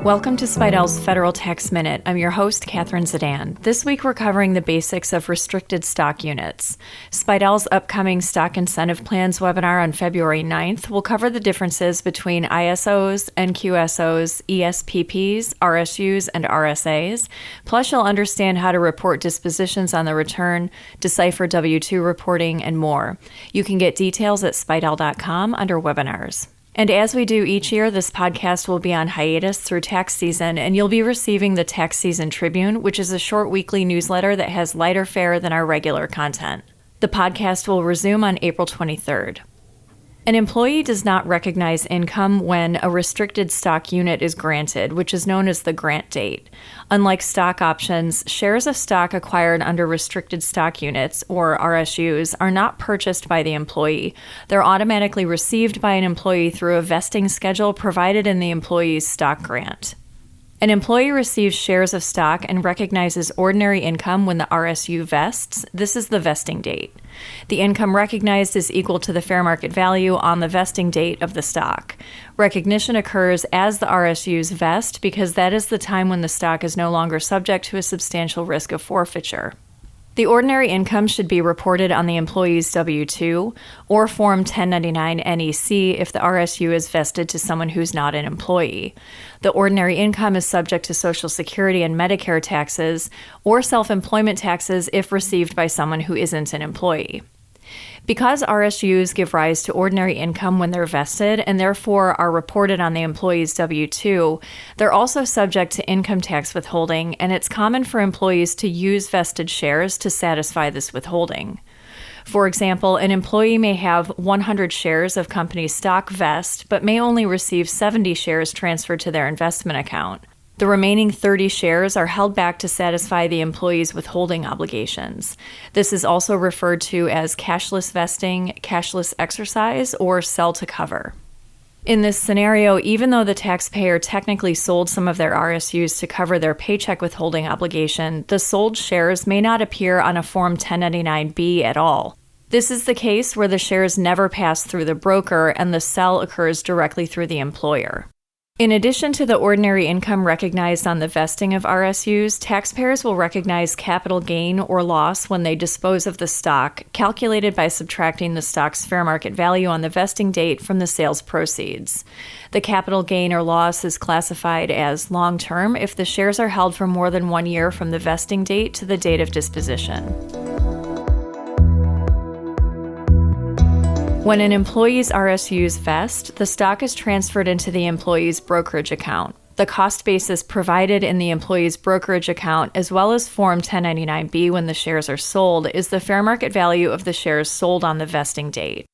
Welcome to Spidel's Federal Tax Minute. I'm your host, Catherine Zidane. This week we're covering the basics of restricted stock units. Spidel's upcoming Stock Incentive Plans webinar on February 9th will cover the differences between ISOs, NQSOs, ESPPs, RSUs, and RSAs. Plus, you'll understand how to report dispositions on the return, decipher W-2 reporting, and more. You can get details at spidel.com under webinars. And as we do each year, this podcast will be on hiatus through tax season, and you'll be receiving the Tax Season Tribune, which is a short weekly newsletter that has lighter fare than our regular content. The podcast will resume on April 23rd. An employee does not recognize income when a restricted stock unit is granted, which is known as the grant date. Unlike stock options, shares of stock acquired under restricted stock units, or RSUs, are not purchased by the employee. They're automatically received by an employee through a vesting schedule provided in the employee's stock grant. An employee receives shares of stock and recognizes ordinary income when the RSU vests. This is the vesting date. The income recognized is equal to the fair market value on the vesting date of the stock. Recognition occurs as the RSUs vest because that is the time when the stock is no longer subject to a substantial risk of forfeiture. The ordinary income should be reported on the employee's W-2 or Form 1099 NEC if the RSU is vested to someone who's not an employee. The ordinary income is subject to Social Security and Medicare taxes or self-employment taxes if received by someone who isn't an employee. Because RSUs give rise to ordinary income when they're vested and therefore are reported on the employee's W-2, they're also subject to income tax withholding, and it's common for employees to use vested shares to satisfy this withholding. For example, an employee may have 100 shares of company stock vest, but may only receive 70 shares transferred to their investment account. The remaining 30 shares are held back to satisfy the employee's withholding obligations. This is also referred to as cashless vesting, cashless exercise, or sell to cover. In this scenario, even though the taxpayer technically sold some of their RSUs to cover their paycheck withholding obligation, the sold shares may not appear on a Form 1099-B at all. This is the case where the shares never pass through the broker and the sell occurs directly through the employer. In addition to the ordinary income recognized on the vesting of RSUs, taxpayers will recognize capital gain or loss when they dispose of the stock, calculated by subtracting the stock's fair market value on the vesting date from the sales proceeds. The capital gain or loss is classified as long-term if the shares are held for more than 1 year from the vesting date to the date of disposition. When an employee's RSUs vest, the stock is transferred into the employee's brokerage account. The cost basis provided in the employee's brokerage account, as well as Form 1099-B when the shares are sold, is the fair market value of the shares sold on the vesting date.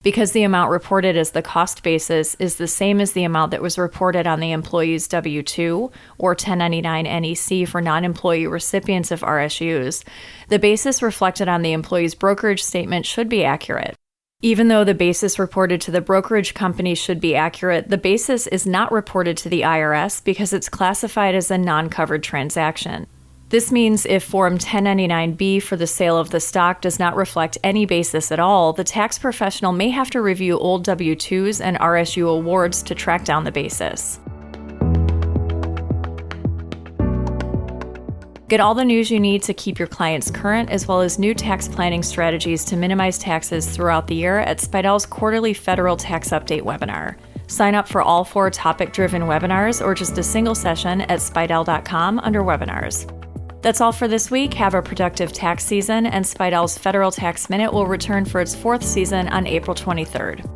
Because the amount reported as the cost basis is the same as the amount that was reported on the employee's W-2 or 1099 NEC for non-employee recipients of RSUs, the basis reflected on the employee's brokerage statement should be accurate. Even though the basis reported to the brokerage company should be accurate, the basis is not reported to the IRS because it's classified as a non-covered transaction. This means if Form 1099-B for the sale of the stock does not reflect any basis at all, the tax professional may have to review old W-2s and RSU awards to track down the basis. Get all the news you need to keep your clients current, as well as new tax planning strategies to minimize taxes throughout the year at Spidel's quarterly federal tax update webinar. Sign up for all 4 topic-driven webinars or just a single session at spidel.com under webinars. That's all for this week. Have a productive tax season, and Spidel's Federal Tax Minute will return for its 4th season on April 23rd.